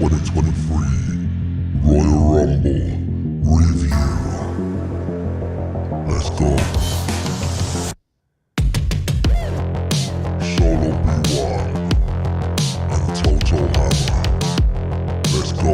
2023 Royal Rumble Review. Let's go. Solo B1 and Toto Hammer. Let's go.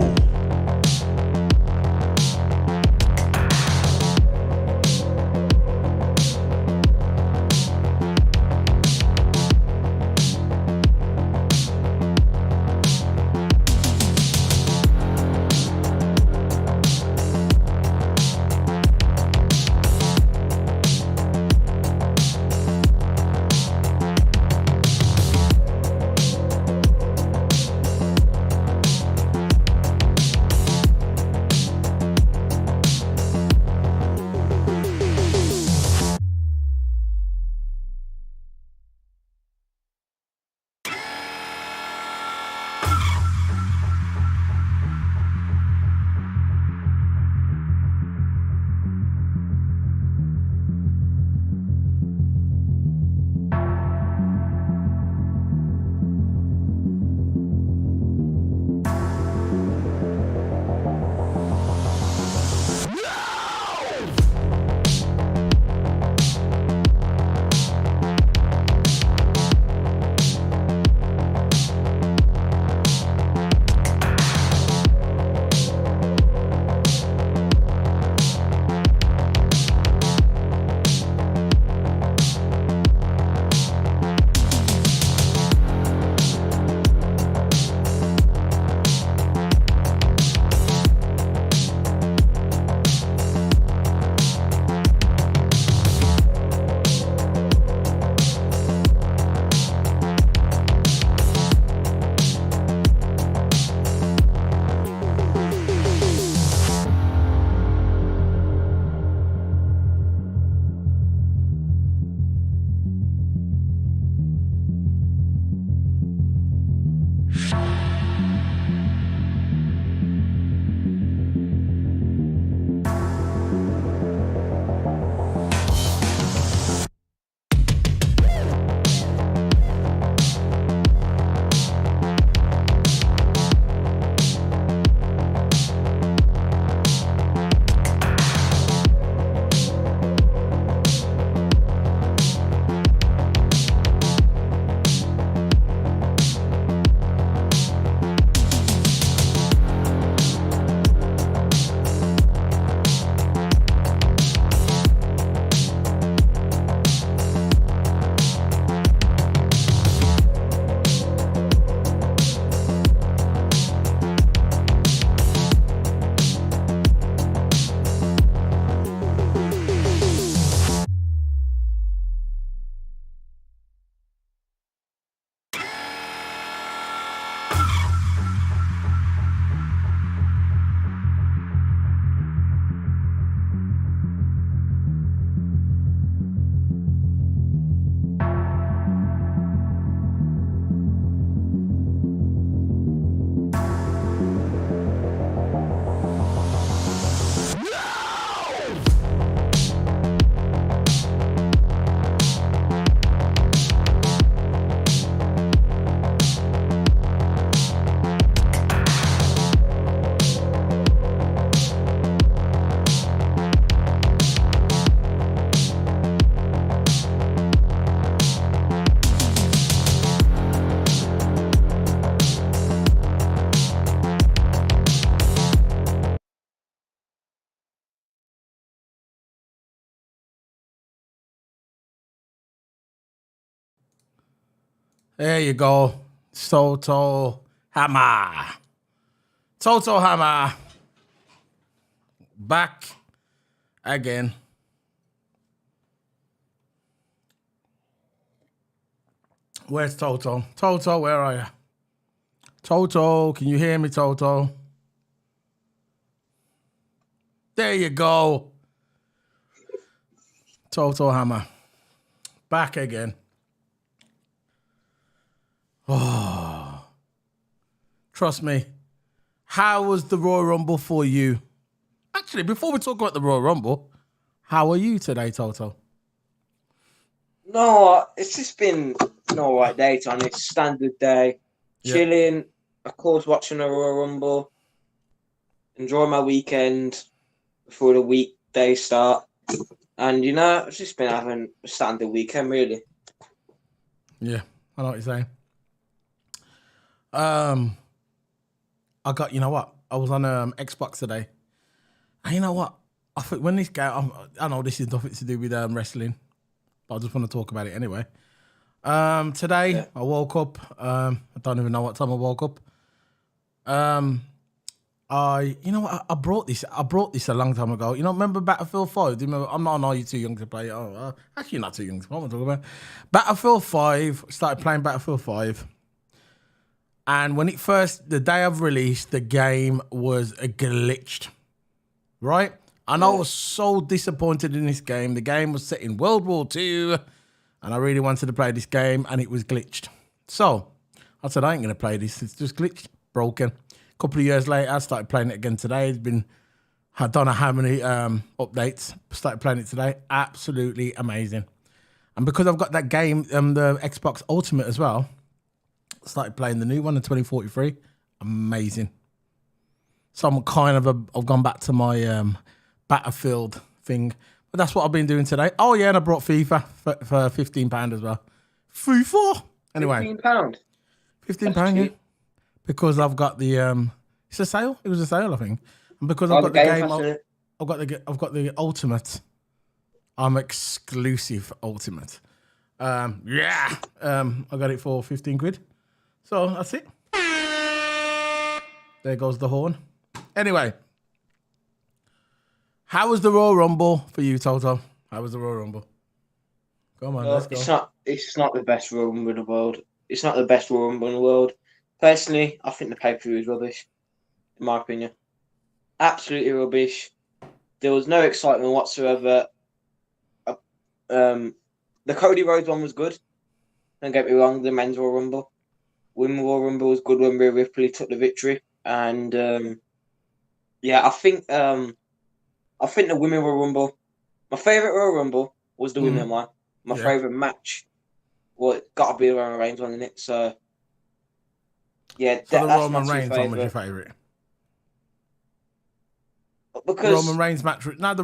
There you go. Toto Hammer. Toto Hammer. Back again. Where's Toto? Toto, where are you? Toto, can you hear me, Toto? There you go. Toto Hammer. Back again. Oh, trust me. How was the Royal Rumble for you? Actually, before we talk about the Royal Rumble, how are you today, Toto? No, it's just been an alright day, Tony. It's a standard day. Yeah. Chilling, of course, watching the Royal Rumble, enjoy my weekend before the weekday start. And, I've just been having a standard weekend, really. Yeah, I know what you're saying. I got, you know what? I was on Xbox today. And you know what? I think when this game, I know this is nothing to do with wrestling, but I just want to talk about it anyway. Today I woke up. I don't even know what time I woke up. You know what? I brought this a long time ago. Remember Battlefield 5? Do you remember? I know you're too young to play it. Actually, you're not too young. What am I talking about? Battlefield 5. Started playing Battlefield 5. And when the day of release, the game was glitched. Right? And I was so disappointed in this game. The game was set in World War II, and I really wanted to play this game, and it was glitched. So I said, I ain't going to play this. It's just glitched, broken. A couple of years later, I started playing it again today. I don't know how many updates. Started playing it today. Absolutely amazing. And because I've got that game, the Xbox Ultimate as well, I started playing the new one, the 2043. Amazing. So I'm I've gone back to my Battlefield thing. But that's what I've been doing today. Oh, yeah, and I brought FIFA for £15 as well. FIFA? Anyway. £15? £15, yeah. Because I've got the it's a sale. It was a sale, I think. And because I've got the game, I've got the Ultimate. I'm exclusive Ultimate. I got it for 15 quid. So that's it. There goes the horn. Anyway, how was the Royal Rumble for you, Toto? How was the Royal Rumble? Come on, let's go. It's not the best Royal Rumble in the world. It's not the best Royal Rumble in the world. Personally, I think the pay-per-view is rubbish, in my opinion. Absolutely rubbish. There was no excitement whatsoever. The Cody Rhodes one was good. Don't get me wrong, the men's Royal Rumble. Women's Royal Rumble was good when Rhea Ripley took the victory. And, I think the Women's Royal Rumble, my favourite Royal Rumble was the women one. My favourite match, got to be the Roman Reigns one, isn't it? So, yeah, so the Roman Reigns one was your favourite? Because Roman Reigns match. No,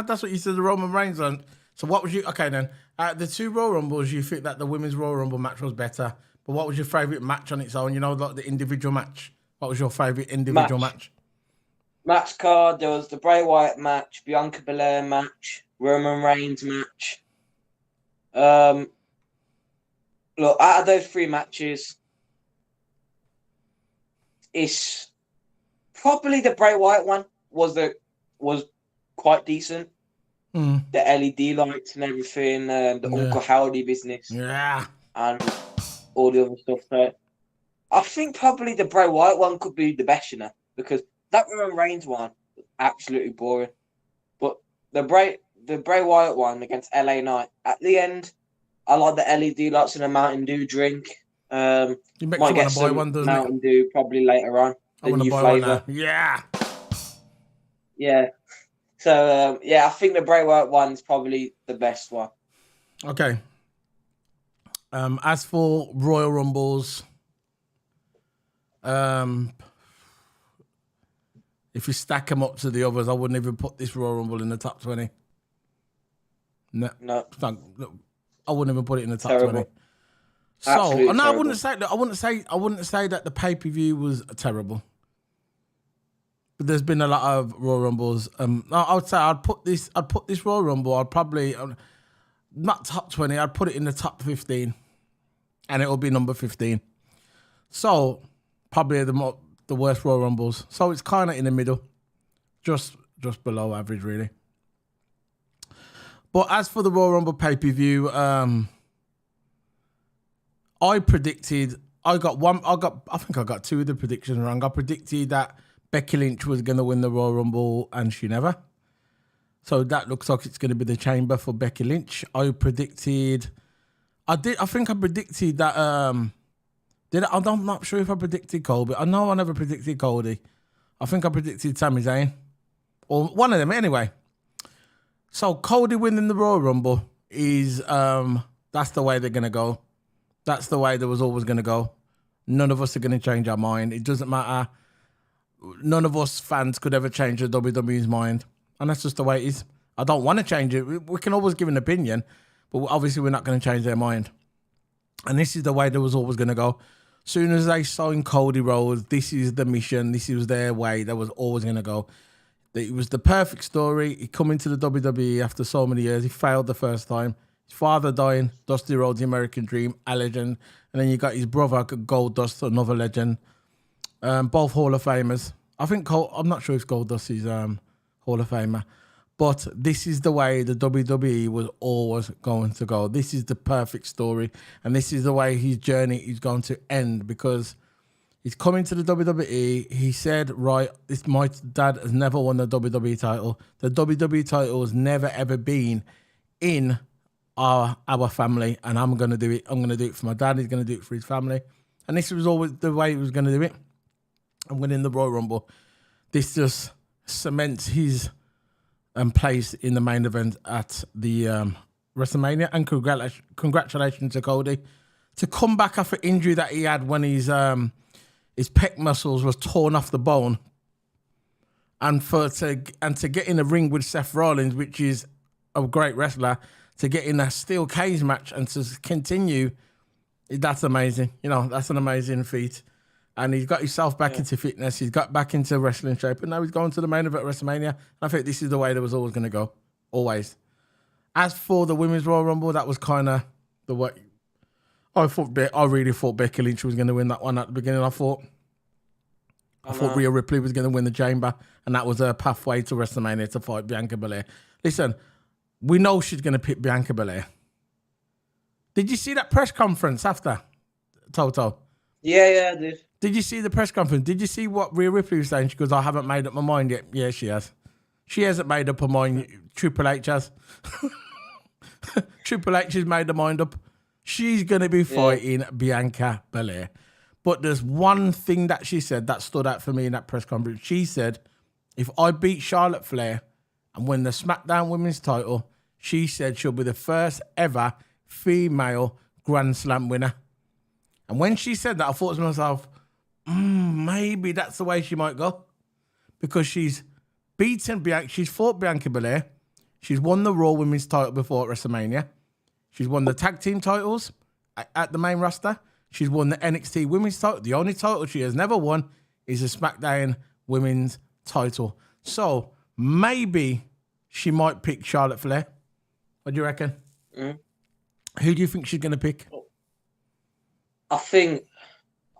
that's what you said. The Roman Reigns one. So what was you? Okay, then the two Royal Rumbles, you think that the women's Royal Rumble match was better. But what was your favourite match on its own? Like the individual match. What was your favourite individual match? Match card. There was the Bray Wyatt match, Bianca Belair match, Roman Reigns match. Look, out of those three matches, it's probably the Bray Wyatt one was quite decent. The LED lights and everything, the Uncle Howdy business, and all the other stuff there. I think probably the Bray Wyatt one could be the best, because that Roman Reigns one was absolutely boring. But the Bray Wyatt one against LA Knight, at the end, I like the LED lights and a Mountain Dew drink. You might get some Mountain Dew probably later on. I want to buy one now. Yeah. Yeah. So, I think the Bray Wyatt one's probably the best one. Okay. As for Royal Rumbles, if you stack them up to the others, I wouldn't even put this Royal Rumble in the top 20. No. I wouldn't even put it in the top 20. So, Absolutely no, terrible. I wouldn't say that the pay-per-view was terrible. But there's been a lot of Royal Rumbles. I would say I'd put this Royal Rumble. I'd probably not top 20. I'd put it in the top 15, and it'll be number 15. So probably the worst Royal Rumbles. So it's kind of in the middle, just below average, really. But as for the Royal Rumble pay-per-view, I think I got two of the predictions wrong. I predicted that Becky Lynch was going to win the Royal Rumble, and she never. So that looks like it's going to be the chamber for Becky Lynch. I think I predicted that. I'm not sure if I predicted Colby. I know I never predicted Cody. I think I predicted Sami Zayn, or one of them anyway. So Cody winning the Royal Rumble is that's the way they're going to go. That's the way they was always going to go. none of us are going to change our mind. It doesn't matter. None of us fans could ever change the WWE's mind. And that's just the way it is. I don't want to change it. We can always give an opinion, but obviously we're not going to change their mind. And this is the way they was always going to go. Soon as they signed Cody Rhodes, this is the mission. This was their way. They was always going to go. It was the perfect story. He come into the WWE after so many years. He failed the first time. His father dying, Dusty Rhodes, the American Dream, a legend. And then you got his brother, Goldust, another legend. Both Hall of Famers. I think I'm not sure if Goldust is Hall of Famer. But this is the way the WWE was always going to go. This is the perfect story. And this is the way his journey is going to end, because he's coming to the WWE. He said, right, my dad has never won the WWE title. The WWE title has never, ever been in our family, and I'm going to do it. I'm going to do it for my dad. He's going to do it for his family. And this was always the way he was going to do it. And winning the Royal Rumble, this just cements his place in the main event at the WrestleMania. And congratulations to Cody to come back after injury that he had when his pec muscles was torn off the bone, and to get in a ring with Seth Rollins, which is a great wrestler, to get in a steel cage match and to continue. That's amazing. You know, that's an amazing feat. And he's got himself back into fitness. He's got back into wrestling shape. And now he's going to the main event at WrestleMania. And I think this is the way that was always going to go. Always. As for the Women's Royal Rumble, that was kind of the way. I really thought Becky Lynch was going to win that one at the beginning. I thought Rhea Ripley was going to win the Chamber. And that was her pathway to WrestleMania to fight Bianca Belair. Listen, we know she's going to pick Bianca Belair. Did you see that press conference after, Toto? Yeah, I did. Did you see the press conference? Did you see what Rhea Ripley was saying? She goes, I haven't made up my mind yet. Yeah, she has. She hasn't made up her mind. Triple H has. Triple H has made her mind up. She's going to be fighting Bianca Belair. But there's one thing that she said that stood out for me in that press conference. She said, if I beat Charlotte Flair and win the SmackDown Women's title, she said she'll be the first ever female Grand Slam winner. And when she said that, I thought to myself, maybe that's the way she might go. Because she's fought Bianca Belair. She's won the Raw Women's title before at WrestleMania. She's won the tag team titles at the main roster. She's won the NXT Women's title. The only title she has never won is the SmackDown Women's title. So maybe she might pick Charlotte Flair. What do you reckon? Mm. Who do you think she's going to pick? I think,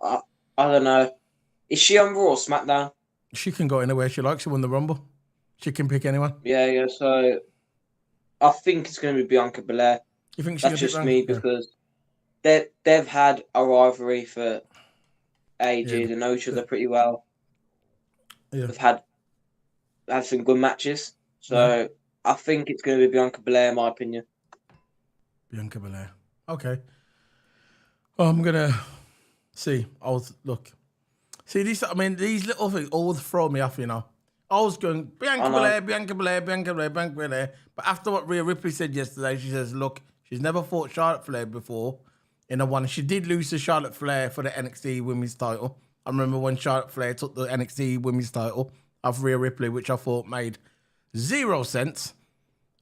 I don't know. Is she on Raw or SmackDown? She can go anywhere she likes. She won the Rumble. She can pick anyone. Yeah. So I think it's going to be Bianca Belair. You think that's just me because they've had a rivalry for ages. They know each other pretty well. Yeah. They've had some good matches. So I think it's going to be Bianca Belair, in my opinion. Bianca Belair. Okay. Well, I'm gonna see. Look. See this. I mean, these little things always throw me off. You know, I was going Bianca Belair, Bianca Belair, Bianca Belair, Bianca Belair. But after what Rhea Ripley said yesterday, she says, "Look, she's never fought Charlotte Flair before in a one. She did lose to Charlotte Flair for the NXT Women's title. I remember when Charlotte Flair took the NXT Women's title off Rhea Ripley, which I thought made 0 sense.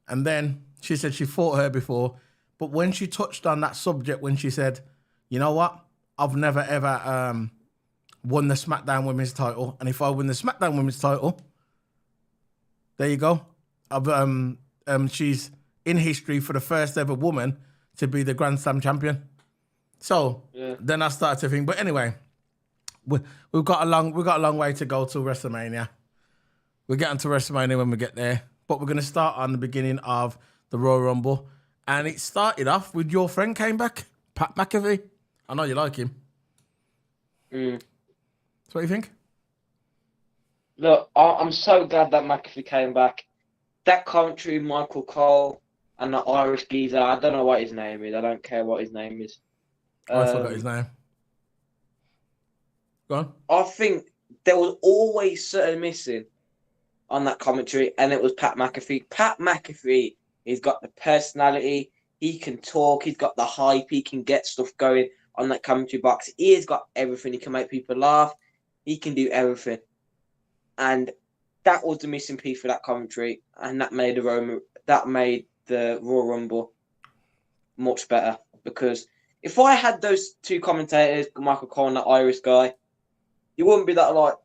And then she said she fought her before, but when she touched on that subject, when she said, you know what? I've never, ever won the SmackDown Women's title. And if I win the SmackDown Women's title, there you go. She's in history for the first ever woman to be the Grand Slam champion. So then I started to think, but anyway, we've got a long way to go to WrestleMania. We're getting to WrestleMania when we get there. But we're going to start on the beginning of the Royal Rumble. And it started off with your friend came back, Pat McAfee. I know you like him. So what do you think? Look, I'm so glad that McAfee came back. That commentary, Michael Cole, and the Irish geezer, I don't know what his name is. I don't care what his name is. I forgot his name. Go on. I think there was always certain missing on that commentary, and it was Pat McAfee. Pat McAfee, he's got the personality. He can talk. He's got the hype. He can get stuff going. on that commentary box. He has got everything. He can make people laugh. He can do everything. And that was the missing piece for that commentary, and that made the Royal Rumble much better. Because if I had those two commentators, Michael Cole and that Irish guy, you wouldn't be that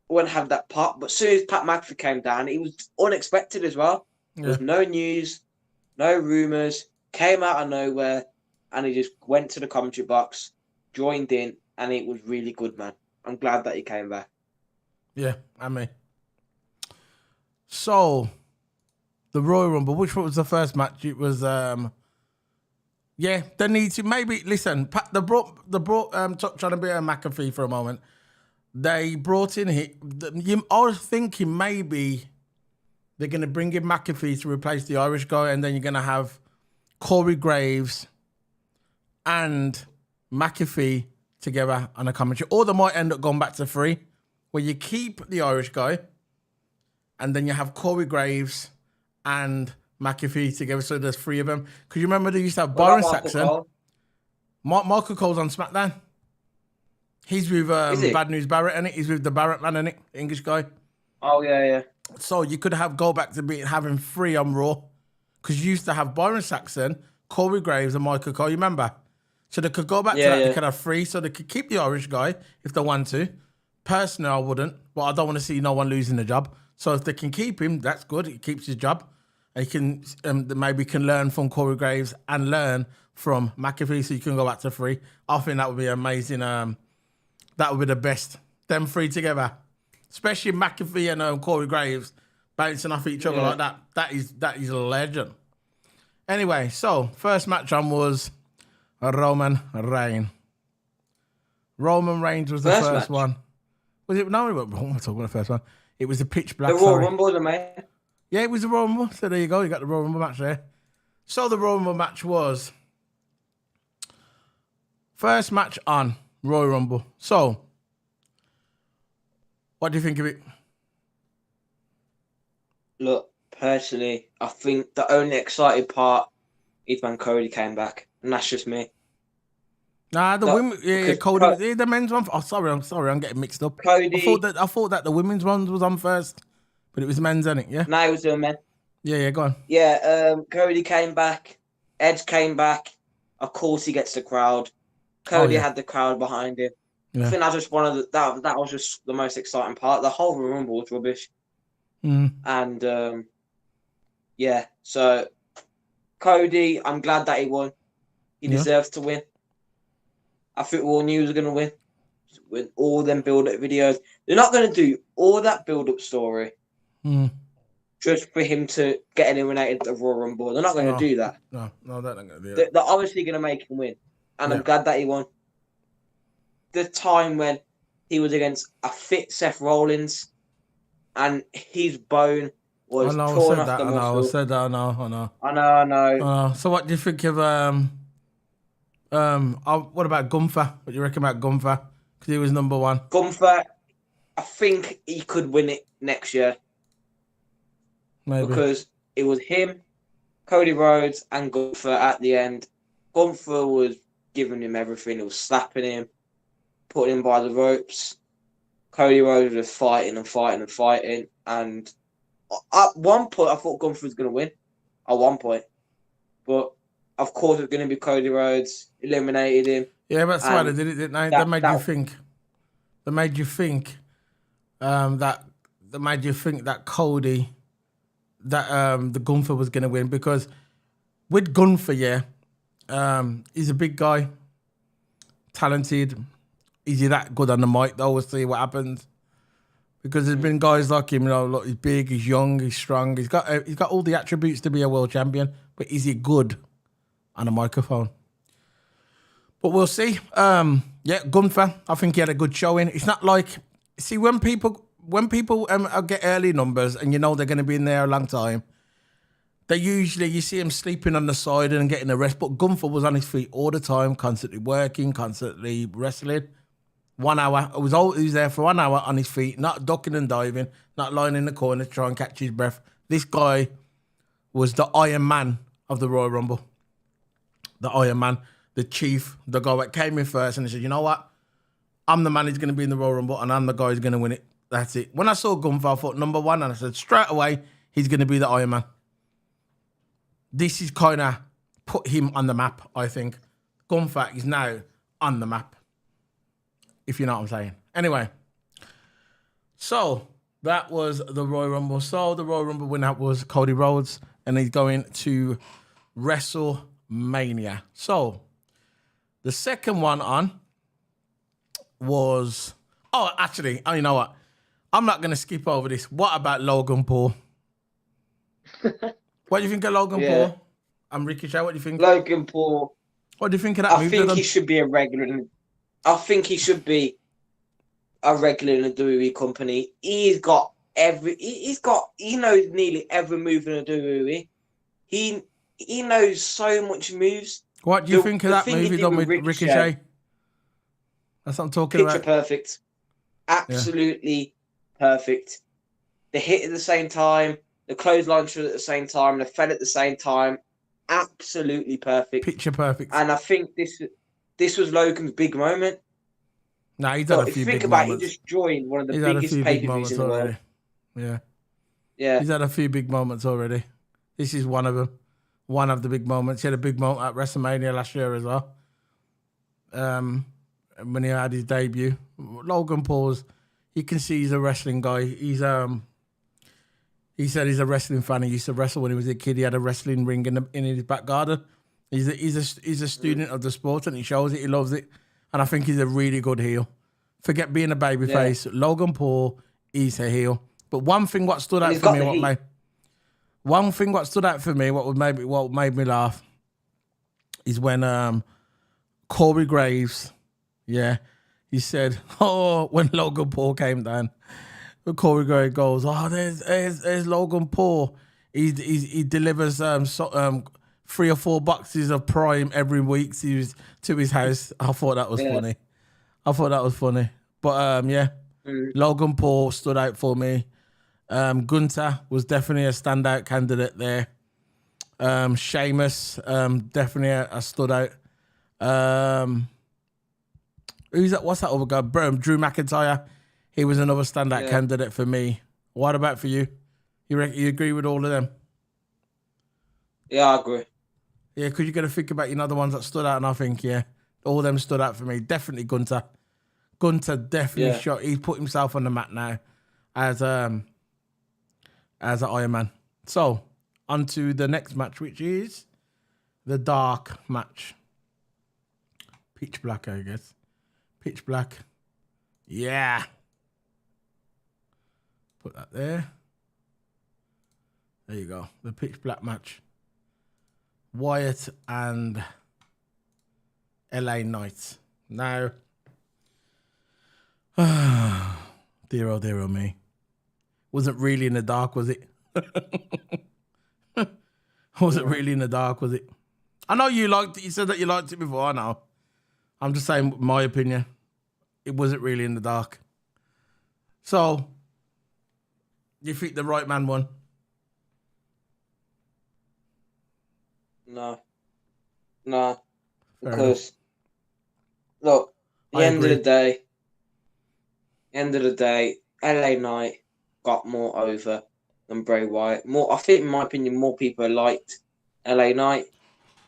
wouldn't have that pop. But as soon as Pat McAfee came down, it was unexpected as well. There was no news, no rumours, came out of nowhere, and he just went to the commentary box, joined in, and it was really good, man. I'm glad that he came back. Yeah, I mean. So, the Royal Rumble, which one was the first match? It was, they need to maybe, listen, they brought trying to be a McAfee for a moment. They brought in, I was thinking maybe they're going to bring in McAfee to replace the Irish guy, and then you're going to have Corey Graves and McAfee together on a commentary. Or they might end up going back to 3, where you keep the Irish guy, and then you have Corey Graves and McAfee together, so there's 3 of them. Because you remember they used to have Byron Saxon. Michael Cole's on SmackDown. He's with Bad News Barrett, innit? He's with the Barrett man, innit? English guy. Oh, yeah. So you could go back to having 3 on Raw. Because you used to have Byron Saxon, Corey Graves, and Michael Cole. You remember? So they could go back to that. They could have 3. So they could keep the Irish guy if they want to. Personally, I wouldn't. But I don't want to see no one losing the job. So if they can keep him, that's good. He keeps his job. And he can maybe can learn from Corey Graves and learn from McAfee, so you can go back to 3. I think that would be amazing. That would be the best. Them 3 together, especially McAfee and Corey Graves bouncing off each other like that. That is a legend. Anyway, so first match on was Roman Reigns. Roman Reigns was the first one. Was it? No, we're talking about the first one. It was the pitch black. The Royal Rumble, man. Yeah, it was the Royal Rumble. So there you go. You got the Royal Rumble match there. So the Royal Rumble match was first match on Royal Rumble. So, what do you think of it? Look, personally, I think the only exciting part is when Cody came back, and that's just me. Nah, the women, Cody, the men's one. Oh, sorry, I'm getting mixed up. Cody, I thought that the women's one was on first, but it was men's, isn't it? Yeah. No, it was the men. Yeah, go on. Yeah, Cody came back. Edge came back. Of course, he gets the crowd. Cody had the crowd behind him. Yeah. I think that's just one of that was just the most exciting part. The whole Rumble was rubbish. And so Cody, I'm glad that he won. He deserves to win. I think we all knew he was going to win. With all them build-up videos, they're not going to do all that build-up story just for him to get eliminated at the Royal Rumble. They're not going to do that. No, they're not going to do that. They're obviously going to make him win, and I'm glad that he won. The time when he was against a fit Seth Rollins, and his bone was torn off the muscle. I said that. I know. So what do you think of what about Gunther? What do you reckon about Gunther? Because he was number 1. Gunther, I think he could win it next year. Maybe. Because it was him, Cody Rhodes, and Gunther at the end. Gunther was giving him everything. He was slapping him, putting him by the ropes. Cody Rhodes was fighting. And at one point, I thought Gunther was going to win. At one point. But, of course, it was going to be Cody Rhodes. Eliminated him. Yeah, that's why they did it, didn't they? That made you think. That made you think that Cody, the Gunther was going to win, because with Gunther, he's a big guy, talented. Is he that good on the mic though? We'll see what happens. Because there's been guys like him, look, he's big, he's young, he's strong, he's got all the attributes to be a world champion, but is he good on a microphone? But we'll see. Gunther, I think he had a good showing. It's not like, see, when people get early numbers and you know they're going to be in there a long time, they usually, you see him sleeping on the side and getting a rest. But Gunther was on his feet all the time, constantly working, constantly wrestling. 1 hour. He was there for 1 hour on his feet, not ducking and diving, not lying in the corner to try and catch his breath. This guy was the Iron Man of the Royal Rumble. The Iron Man. the chief, the guy that came in first, and he said, you know what? I'm the man who's going to be in the Royal Rumble, and I'm the guy who's going to win it. That's it. When I saw Gunther, I thought number one, and I said straight away, he's going to be the Iron Man. This is kind of put him on the map, I think. Gunther is now on the map, if you know what I'm saying. Anyway, so that was the Royal Rumble. So the Royal Rumble winner was Cody Rhodes, and he's going to WrestleMania. So the second one on was... Oh, actually, you know what? I'm not going to skip over this. What about Logan Paul? What do you think of Logan Paul? And Ricochet, what do you think? Logan Paul. What do you think of that I think he should be a regular. I think he should be a regular in the WWE company. He knows nearly every move in the WWE. He knows so much moves. What do you think of that move he done with Ricochet? That's what I'm talking about. Picture perfect. Absolutely perfect. The hit at the same time, the clothesline shot at the same time, the fed at the same time. Absolutely perfect. Picture perfect. And I think this was Logan's big moment. Nah, he's had a few big moments. He just joined one of the biggest pay-per-views in the world. Yeah. Yeah. He's had a few big moments already. This is one of them. One of the big moments. He had a big moment at WrestleMania last year as well. When he had his debut. Logan Paul's, you can see he's a wrestling guy. He said he's a wrestling fan. He used to wrestle when he was a kid. He had a wrestling ring in his back garden. He's a student of the sport, and he shows it. He loves it, and I think he's a really good heel. Forget being a babyface. Logan Paul is a heel. But one thing what stood out for me, what made me laugh, is when Corey Graves, he said, when Logan Paul came down. Corey Graves goes, there's Logan Paul. He delivers 3 or 4 boxes of Prime every week to his house. I thought that was funny. But Logan Paul stood out for me. Gunther was definitely a standout candidate there. Sheamus definitely stood out. Who's that? What's that other guy? Drew McIntyre. He was another standout candidate for me. What about for you? You agree with all of them? Yeah, I agree. Yeah, because you got to think about, the ones that stood out, and I think, all of them stood out for me. Definitely Gunther. Gunther definitely shot. He put himself on the mat now as an Iron Man. So, on to the next match, which is the dark match. Pitch black, I guess. Pitch black. Yeah. Put that there. There you go. The pitch black match. Wyatt and LA Knight. Now, dear oh me. Wasn't really in the dark, was it? Wasn't really in the dark, was it? I know you liked it. You said that you liked it before. I know. I'm just saying my opinion. It wasn't really in the dark. So, you think the right man won? No. Because, look, end of the day, LA Knight got more over than Bray Wyatt. I think, in my opinion, more people liked LA Knight.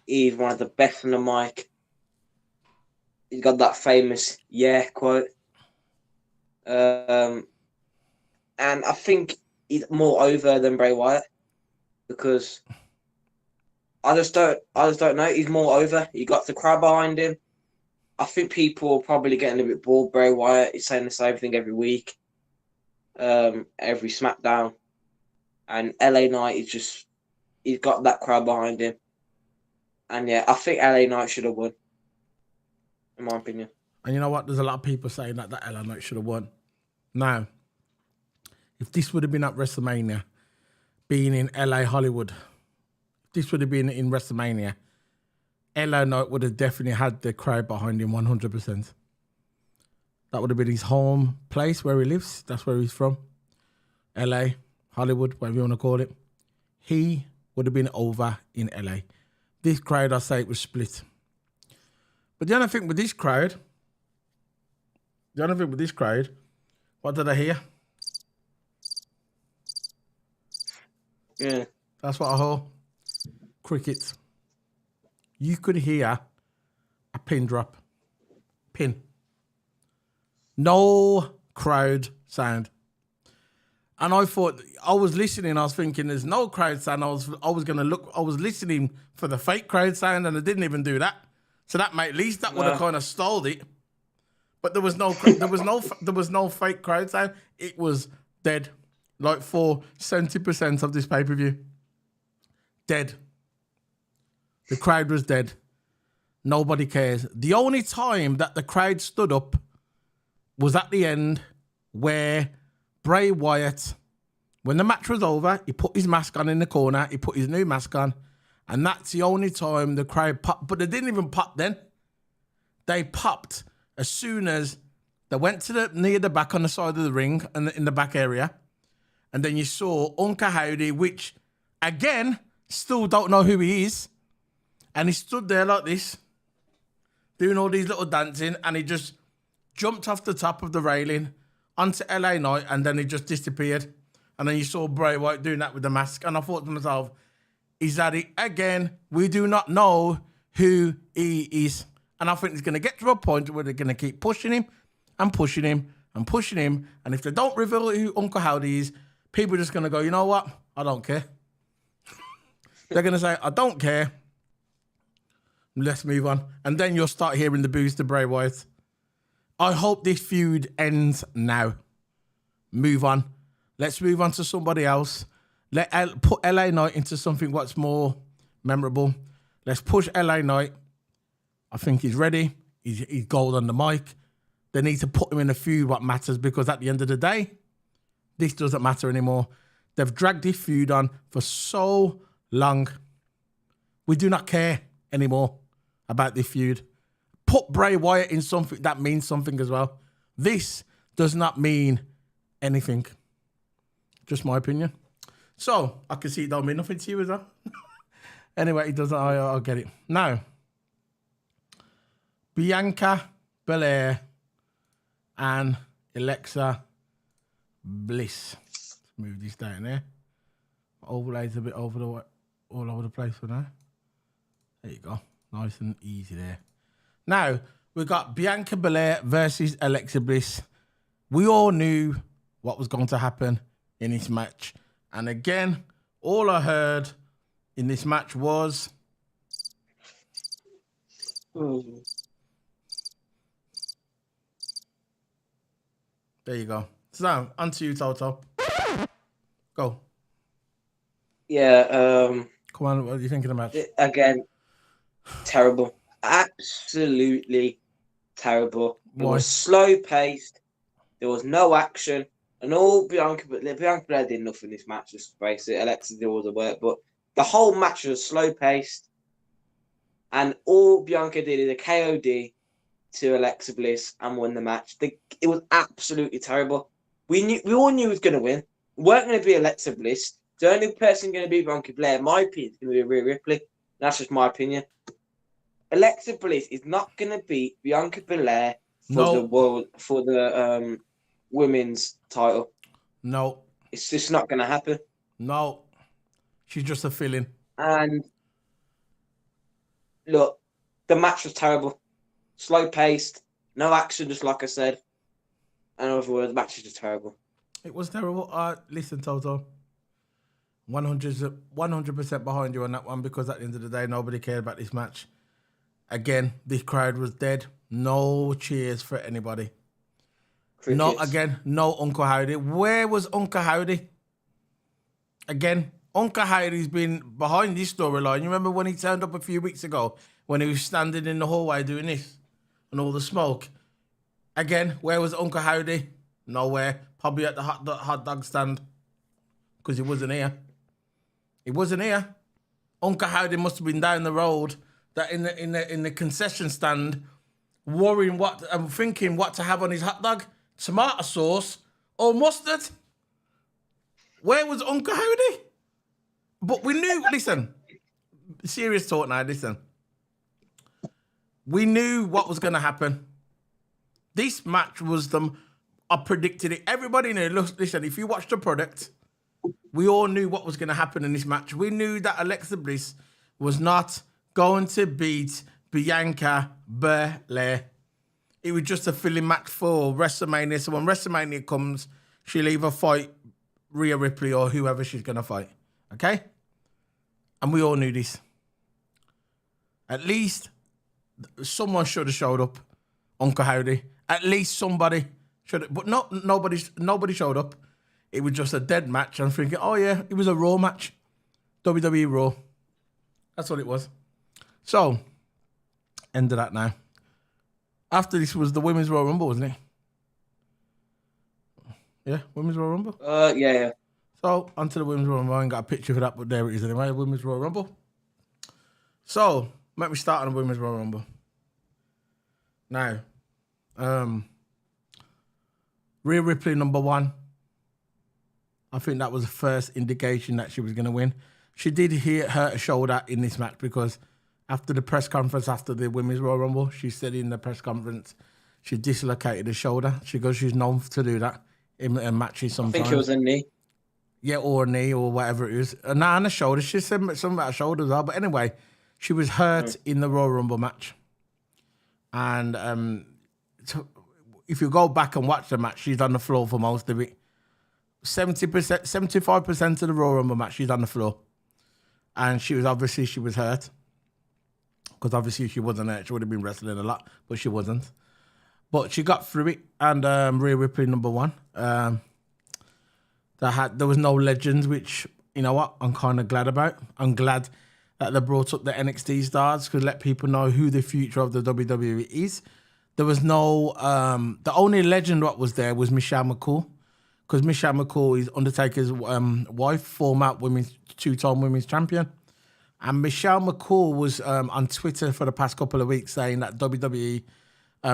He's one of the best on the mic. He's got that famous quote. And I think he's more over than Bray Wyatt because I just don't know. He's more over. He got the crowd behind him. I think people are probably getting a bit bored. Bray Wyatt is saying the same thing every week, every SmackDown, and LA Knight he's got that crowd behind him. And I think LA Knight should have won, in my opinion. And you know what? There's a lot of people saying that LA Knight should have won. Now, if this would have been at WrestleMania, being in LA Hollywood, if this would have been in WrestleMania, LA Knight would have definitely had the crowd behind him 100%. That would have been his home place where he lives. That's where he's from. LA, Hollywood, whatever you want to call it. He would have been over in LA. This crowd, I say, it was split. But the only thing with this crowd, what did I hear? Yeah. That's what I heard. Crickets. You could hear a pin drop. Pin. No crowd sound. And I thought, I was listening, I was thinking there's no crowd sound. I was listening for the fake crowd sound and I didn't even do that. So that at least that would have kind of stalled it. But there was no fake crowd sound. It was dead. Like for 70% of this pay-per-view. Dead. The crowd was dead. Nobody cares. The only time that the crowd stood up was at the end where Bray Wyatt, when the match was over, he put his mask on in the corner, he put his new mask on, and that's the only time the crowd popped. But they didn't even pop then. They popped as soon as they went to near the back on the side of the ring and in the back area. And then you saw Uncle Howdy, which, again, still don't know who he is. And he stood there like this, doing all these little dancing, and he just jumped off the top of the railing onto LA Knight, and then he just disappeared. And then you saw Bray Wyatt doing that with the mask. And I thought to myself, is that it again? We do not know who he is. And I think it's going to get to a point where they're going to keep pushing him and pushing him and pushing him. And if they don't reveal who Uncle Howdy is, people are just going to go, you know what? I don't care. They're going to say, I don't care. Let's move on. And then you'll start hearing the boos to Bray Wyatt. I hope this feud ends now. Move on. Let's move on to somebody else. Put LA Knight into something what's more memorable. Let's push LA Knight. I think he's ready. He's gold on the mic. They need to put him in a feud what matters, because at the end of the day, this doesn't matter anymore. They've dragged this feud on for so long. We do not care anymore about this feud. Put Bray Wyatt in something that means something as well. This does not mean anything. Just my opinion. So, I can see it don't mean nothing to you as well. Anyway, it doesn't. I'll get it. Now, Bianca Belair and Alexa Bliss. Let's move this down there. Overlays a bit all over the place for now. There you go. Nice and easy there. Now, we've got Bianca Belair versus Alexa Bliss. We all knew what was going to happen in this match. And again, all I heard in this match was... There you go. So, on to you, Toto. Go. Yeah. Come on, what are you thinking about? Again, terrible. Absolutely terrible. It was slow paced. There was no action. And all Bianca Belair did nothing in this match, just face it. Alexa did all the work. But the whole match was slow paced. And all Bianca did is a KOD to Alexa Bliss and won the match. It was absolutely terrible. We all knew he was going to win. It weren't going to be Alexa Bliss. The only person going to be Bianca Belair, in my opinion, is going to be Rhea Ripley. That's just my opinion. Alexa Bliss is not going to beat Bianca Belair for the women's title. No. It's just not going to happen. No. She's just a fill-in. And look, the match was terrible. Slow paced, no action, just like I said. And overall, the match is just terrible. It was terrible. Listen, Toto. 100% behind you on that one, because at the end of the day, nobody cared about this match. Again, this crowd was dead. No cheers for anybody. Crickets. No Uncle Howdy. Where was Uncle Howdy? Again, Uncle Howdy's been behind this storyline. You remember when he turned up a few weeks ago, when he was standing in the hallway doing this and all the smoke? Again, where was Uncle Howdy? Nowhere. Probably at the hot dog stand, because he wasn't here. He wasn't here. Uncle Howdy must have been down the road, that in the concession stand, worrying thinking what to have on his hot dog, tomato sauce or mustard. Where was Uncle Howdy? But we knew. Listen, serious talk now. Listen, We knew what was going to happen. This match was I predicted it. Everybody knew. Listen, if you watch the product, we all knew what was going to happen in this match. We knew that Alexa Bliss was not going to beat Bianca Belair. It was just a filling match for WrestleMania. So when WrestleMania comes, she'll either fight Rhea Ripley or whoever she's going to fight. Okay? And we all knew this. At least someone should have showed up. Uncle Howdy. At least somebody should have. But nobody showed up. It was just a dead match. I'm thinking, oh yeah, it was a Raw match. WWE Raw. That's what it was. So, end of that now. After this was the Women's Royal Rumble, wasn't it? Yeah, Women's Royal Rumble? Yeah. So, onto the Women's Royal Rumble. I ain't got a picture for that, but there it is anyway, Women's Royal Rumble. So, let me start on the Women's Royal Rumble. Now, Rhea Ripley, number 1. I think that was the first indication that she was going to win. She did hurt her shoulder in this match because after the press conference, after the Women's Royal Rumble, she said in the press conference she dislocated her shoulder. She goes, she's known to do that in matches sometimes. I think it was a knee. Yeah, or a knee or whatever it is. And on the shoulder. She said something about her shoulder as well. But anyway, she was hurt in the Royal Rumble match. And if you go back and watch the match, she's on the floor for most of it. 70%, 75% of the Royal Rumble match, she's on the floor. And she was hurt. Because obviously she wasn't hurt. She would have been wrestling a lot, but she wasn't. But she got through it. And Rhea Ripley, number 1. There was no legends, which, you know what, I'm kind of glad about. I'm glad that they brought up the NXT stars to let people know who the future of the WWE is. There was no... the only legend what was there was Michelle McCool. Because Michelle McCool is Undertaker's wife, former two-time women's champion. And Michelle McCool was on Twitter for the past couple of weeks saying that WWE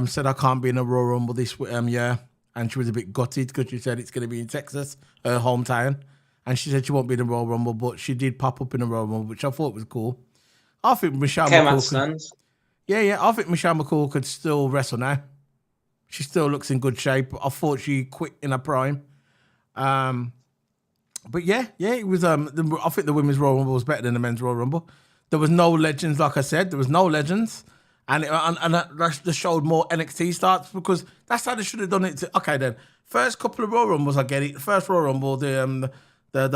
said I can't be in a Royal Rumble this year. And she was a bit gutted because she said it's going to be in Texas, her hometown. And she said she won't be in the Royal Rumble, but she did pop up in the Royal Rumble, which I thought was cool. I think Michelle McCool... I think Michelle McCool could still wrestle now. She still looks in good shape. I thought she quit in her prime. But it was. I think the Women's Royal Rumble was better than the Men's Royal Rumble. There was no legends, like I said. There was no legends, and that just showed more NXT starts because that's how they should have done it. Okay, then first couple of Royal Rumbles, I get it. The first Royal Rumble, the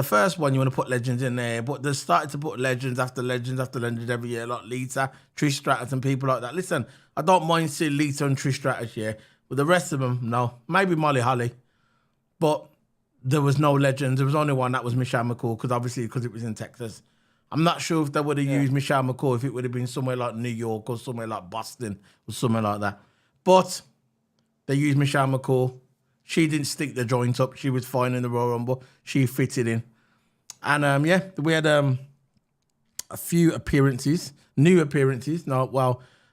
first one you want to put legends in there, but they started to put legends after legends after legends every year, like Lita, Trish Stratus, and people like that. Listen, I don't mind seeing Lita and Trish Stratus, yeah, but the rest of them, no. Maybe Molly Holly, but there was no legends. There was only one, that was Michelle McCool, because it was in Texas. I'm not sure if they would have used Michelle McCool if it would have been somewhere like New York or somewhere like Boston or somewhere like that. But they used Michelle McCool. She didn't stick the joint up. She was fine in the Royal Rumble. She fitted in. And we had a few appearances, new appearances. Not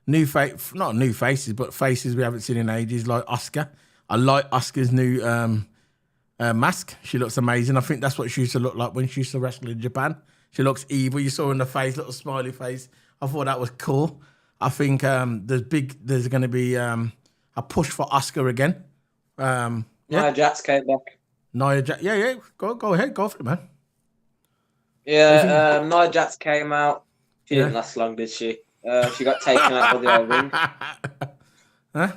new faces, but faces we haven't seen in ages, like Asuka. I like Asuka's new mask. She looks amazing. I think that's what she used to look like when she used to wrestle in Japan. She looks evil. You saw her in the face, little smiley face. I thought that was cool. I think there's going to be a push for Asuka again. Nia Jax came back. Nia Jax, yeah. Go ahead, go for it, man. Yeah, Nia Jax came out. She didn't last long, did she? She got taken out by the old ring. Huh?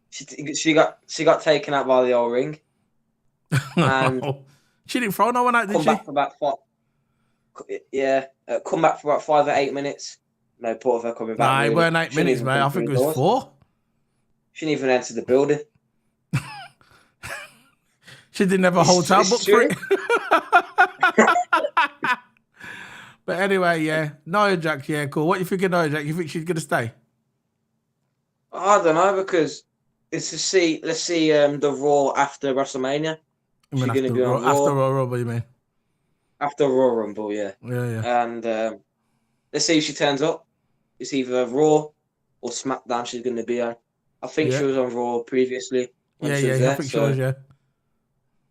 She got taken out by the old ring. And she didn't throw no one out, did she? Come back for about 5 or 8 minutes. No point of her coming back. Nah, it weren't 8 minutes, mate. I think it was 4. She didn't even enter the building. She didn't have a hotel book for it. But anyway, yeah. Nia Jax, yeah, cool. What do you think of Nia Jax? You think she's going to stay? I don't know, because let's see the Raw after WrestleMania. She's going to be on Raw. After Royal Rumble, you mean? After Royal Rumble, yeah. Yeah. And let's see if she turns up. It's either Raw or SmackDown she's going to be on. I think she was on Raw previously. I think she was, yeah.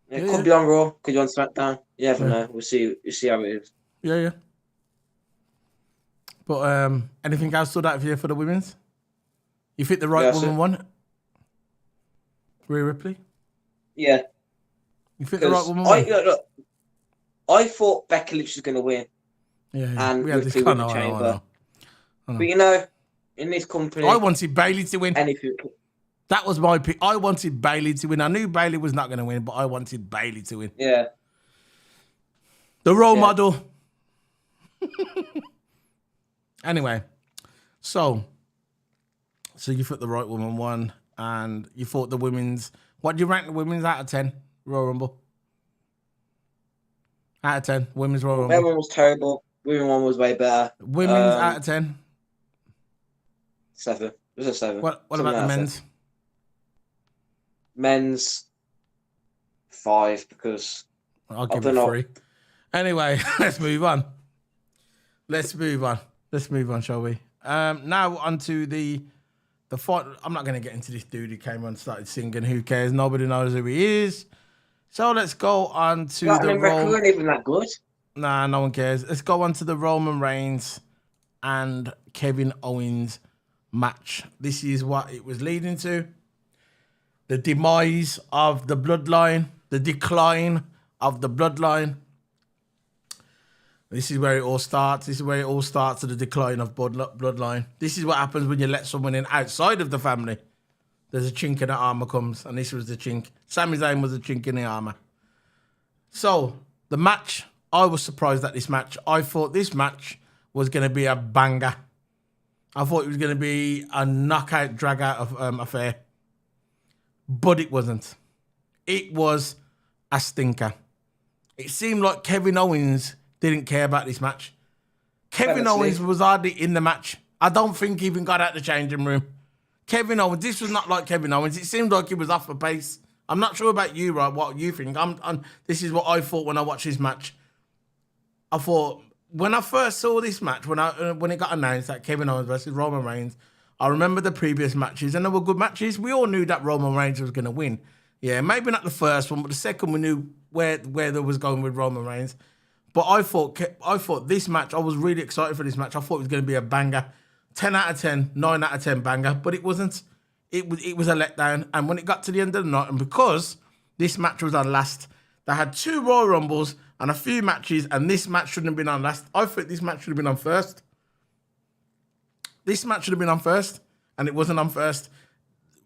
It could be on Raw, could be on SmackDown. You never know. We'll see how it is. Yeah. But anything else stood out for you for the women's? You think the right Yes, woman sir. won? Rhea Ripley? Yeah, You think the right because woman won? look, I thought Becky Lynch was going to win Yeah. and We had this Ripley I win the know, I know, I chamber. know. I know. But in this I company, wanted Bailey to win. anything. That was my pick. I wanted Bailey to win. I knew Bailey was not going to win, but I wanted Bailey to win. Yeah, The role yeah. model. Anyway, so you thought the right woman won, and you thought the women's. What do you rank the women's out of 10? Royal Rumble. Out of 10, women's Royal Well, Rumble. that one was terrible. Women one was way better. Women's out of 10. 7. It was a 7. What Something about the like that. men's? Men's 5 because I'll I give don't it know. 3. Anyway, let's move on. Let's move on, shall we? Now onto the fight. I'm not going to get into this dude who came on and started singing. Who cares? Nobody knows who he is. So let's go on to the Platinum record weren't even that good. Nah, no one cares. Let's go on to the Roman Reigns and Kevin Owens match. This is what it was leading to. The demise of the bloodline, the decline of the bloodline. This is where it all starts. This is where it all starts to the decline of bloodline. This is what happens when you let someone in outside of the family. There's a chink in the armor comes, and this was the chink. Sami Zayn was the chink in the armor. So, the match, I was surprised at this match. I thought this match was going to be a banger. I thought it was going to be a knockout, drag-out of affair. But it wasn't. It was a stinker. It seemed like Kevin Owens didn't care about this match. Kevin Owens was hardly in the match. I don't think he even got out the changing room. Kevin Owens, this was not like Kevin Owens. It seemed like he was off the pace. I'm not sure about you, right? What you think? This is what I thought when I watched this match. I thought when I first saw this match, when it got announced that Kevin Owens versus Roman Reigns, I remember the previous matches, and they were good matches. We all knew that Roman Reigns was going to win. Yeah, maybe not the first one, but the second we knew where there was going with Roman Reigns. But I thought this match, I was really excited for this match. I thought it was going to be a banger. 10 out of 10, 9 out of 10 banger, but it wasn't. It was a letdown. And when it got to the end of the night, and because this match was on last, they had 2 Royal Rumbles and a few matches, and this match shouldn't have been on last. I thought this match should have been on first. This match should have been on first, and it wasn't on first.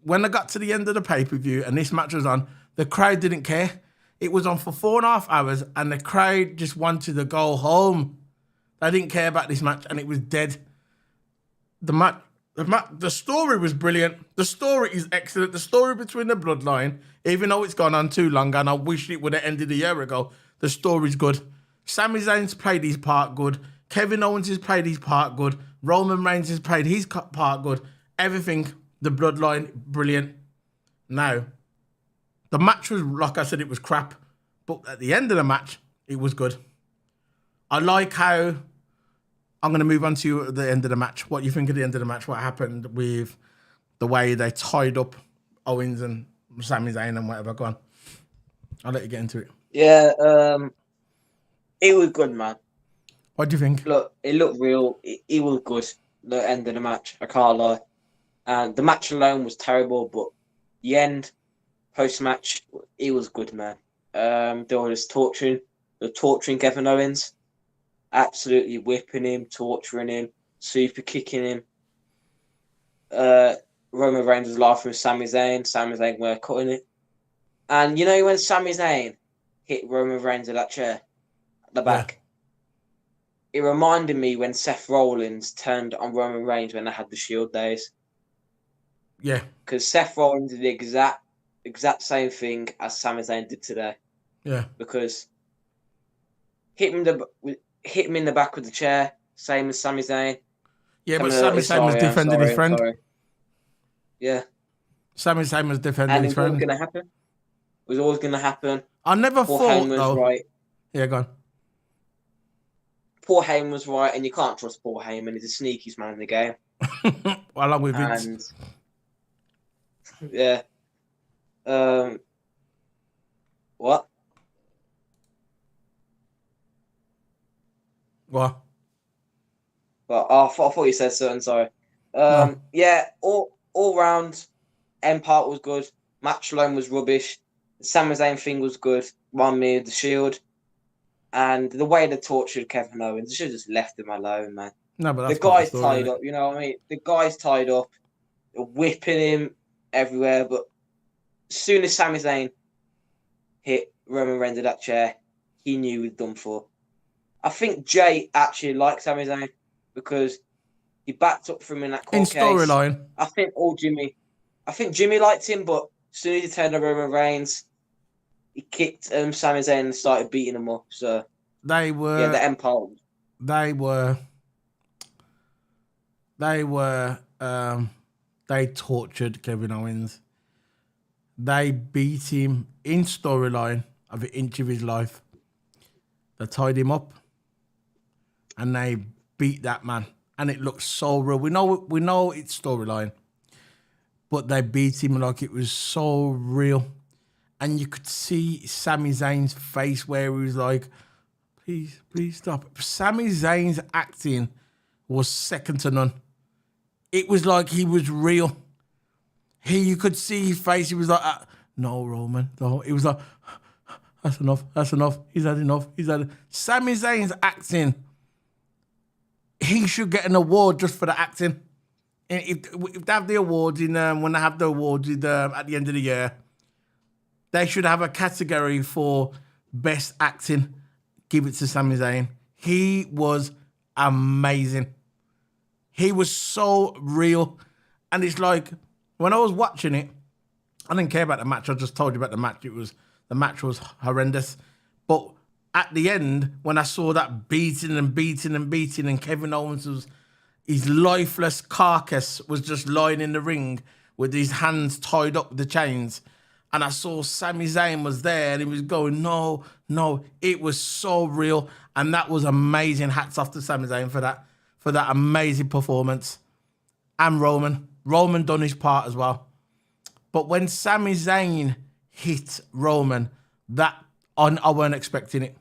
When I got to the end of the pay-per-view and this match was on, the crowd didn't care. It was on for 4.5 hours, and the crowd just wanted to go home. They didn't care about this match, and it was dead. The story was brilliant. The story is excellent. The story between the bloodline, even though it's gone on too long, and I wish it would have ended a year ago, the story's good. Sami Zayn's played his part good. Kevin Owens has played his part good. Roman Reigns has played his part good. Everything, the bloodline, brilliant. Now, the match was, like I said, it was crap. But at the end of the match, it was good. I like how... I'm going to move on to the end of the match. What do you think of the end of the match? What happened with the way they tied up Owens and Sami Zayn and whatever? Go on. I'll let you get into it. Yeah, it was good, man. What do you think? Look, it looked real. It was good. The end of the match, I can't lie. And the match alone was terrible, but the end, post-match, it was good, man. They were just torturing Kevin Owens. Absolutely whipping him, torturing him, super kicking him. Roman Reigns was laughing with Sami Zayn. Sami Zayn were cutting it. And you know when Sami Zayn hit Roman Reigns with that chair at the back? Yeah. It reminded me when Seth Rollins turned on Roman Reigns when they had the Shield days. Yeah. Because Seth Rollins did the exact same thing as Sami Zayn did today. Yeah. Because hit him in the back with the chair, same as Sami Zayn. Yeah, but Sami Zayn was defending his friend. Yeah. Sami Zayn was defending his friend. And it was always going to happen. It was always going to happen. I never Paul thought, Heyman though. was right. Yeah, go on. Paul Heyman was right, and you can't trust Paul Heyman. He's the sneakiest man in the game. Along with Vince. Yeah. What? What? But I thought you said something. Sorry. No. Yeah. All all round, Empire was good. Match alone was rubbish. The Sami Zayn thing was good. Won me the Shield. And the way they tortured Kevin Owens, they should have just left him alone, man. No, but The that's part of guy's the story, tied innit? up, you know what I mean? The guy's tied up. They're whipping him everywhere. But as soon as Sami Zayn hit Roman Reigns in that chair, he knew he was done for. I think Jay actually liked Sami Zayn because he backed up for him in that In court case. storyline, I think Jimmy liked him, but as soon as he turned on Roman Reigns, he kicked Sami Zayn and started beating him up. So they yeah, were, the Empire. they tortured Kevin Owens. They beat him in storyline of an inch of his life. They tied him up and they beat that man. And it looks so real. We know it's storyline, but they beat him like it was so real. And you could see Sami Zayn's face where he was like, please stop. Sami Zayn's acting was second to none. It was like he was real. You could see his face. He was like, no, Roman. No. He was like, that's enough. He's had enough. Sami Zayn's acting, he should get an award just for the acting. And if they have the awards when they have the awards at the end of the year, they should have a category for best acting. Give it to Sami Zayn. He was amazing. He was so real. And it's like, when I was watching it, I didn't care about the match. I just told you about the match. The match was horrendous. But at the end, when I saw that beating and Kevin Owens his lifeless carcass was just lying in the ring with his hands tied up with the chains. And I saw Sami Zayn was there and he was going, no. It was so real. And that was amazing. Hats off to Sami Zayn for that amazing performance. And Roman done his part as well. But when Sami Zayn hit Roman, I weren't expecting it.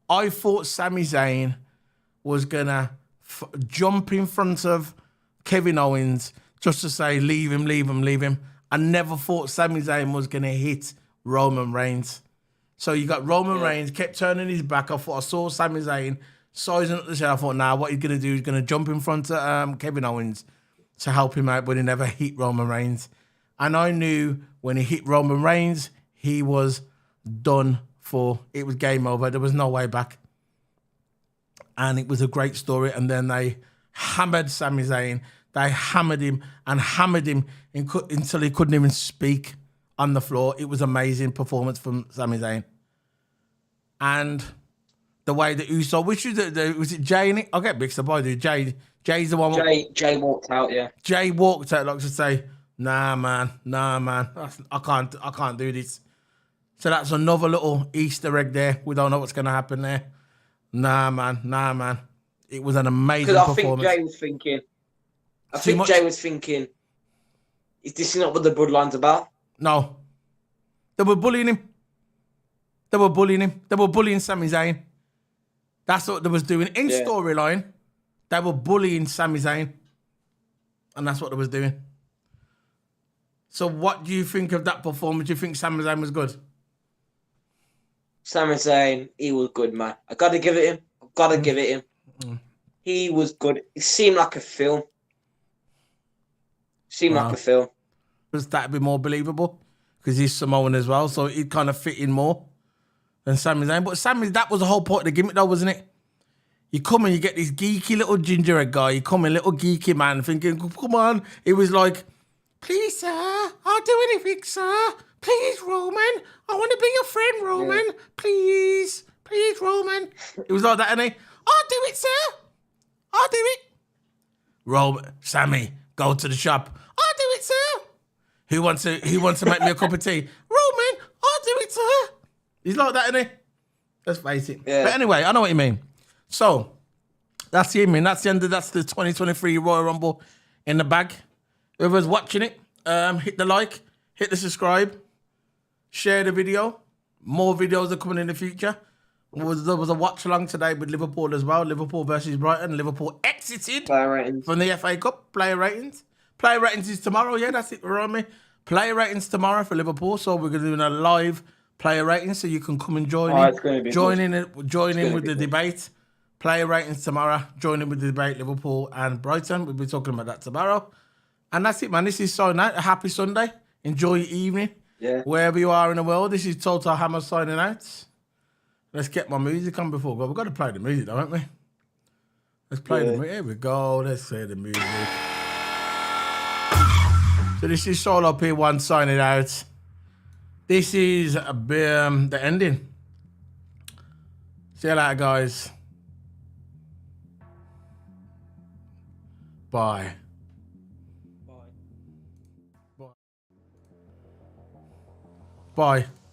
I thought Sami Zayn was going to jump in front of Kevin Owens just to say, leave him. I never thought Sami Zayn was going to hit Roman Reigns. So you got Roman Reigns, kept turning his back. I saw Sami Zayn sizing up the chair. I thought, what he's going to do is going to jump in front of Kevin Owens to help him out, but he never hit Roman Reigns. And I knew when he hit Roman Reigns, he was done for. It was game over. There was no way back. And it was a great story. And then they hammered Sami Zayn. They hammered him until he couldn't even speak on the floor. It was amazing performance from Sami Zayn. And the way that Uso, was it Jay in it? I'll get mixed up. I do. Jay's the one. Jay walked out, yeah. Jay walked out like to say, nah, man. I can't do this. So that's another little Easter egg there. We don't know what's going to happen there. Nah, man. It was an amazing performance. Because I think Jay was thinking, is this not what the bloodline's about? No. They were bullying him. They were bullying Sami Zayn. That's what they was doing. In storyline, they were bullying Sami Zayn. And that's what they was doing. So what do you think of that performance? Do you think Sami Zayn was good? Sami Zayn, he was good, man. I got to give it him. He was good. It seemed like a film. Was that a bit more believable? Because he's Samoan as well, so he'd kind of fit in more than Sami Zayn. But that was the whole point of the gimmick though, wasn't it? You come and you get this geeky little gingerbread guy. You come in, little geeky man, thinking, come on. It was like, please, sir, I'll do anything, sir. Please, Roman. I want to be your friend, Roman. Yeah. Please, Roman. It was like that, and I'll do it, sir. I'll do it. Roman, Sammy, go to the shop. I'll do it, sir. Who wants to make me a cup of tea? Roman, I'll do it, sir. He's like that, isn't he? Let's face it. Yeah. But anyway, I know what you mean. So, that's the end. That's the 2023 Royal Rumble in the bag. Whoever's watching it, hit the like, hit the subscribe, share the video. More videos are coming in the future. There was a watch along today with Liverpool as well. Liverpool versus Brighton. Liverpool exited from the FA Cup player ratings. Player ratings is tomorrow. Yeah, that's it. We're on me. Player ratings tomorrow for Liverpool. So we're going to do a live player rating, so you can come and join in. It's going to be join good. join in with be the good. debate. Player ratings tomorrow. Join in with the debate. Liverpool and Brighton. We'll be talking about that tomorrow. And that's it, man. This is signing out. A happy Sunday. Enjoy your evening. Yeah. Wherever you are in the world. This is Toto Hammer signing out. Let's get my music on before we go. We've got to play the music, though, haven't we? Let's play the music. Here we go. Let's play the music. So this is Solo P1 signing out. This is the ending. See you later, guys. Bye. Bye.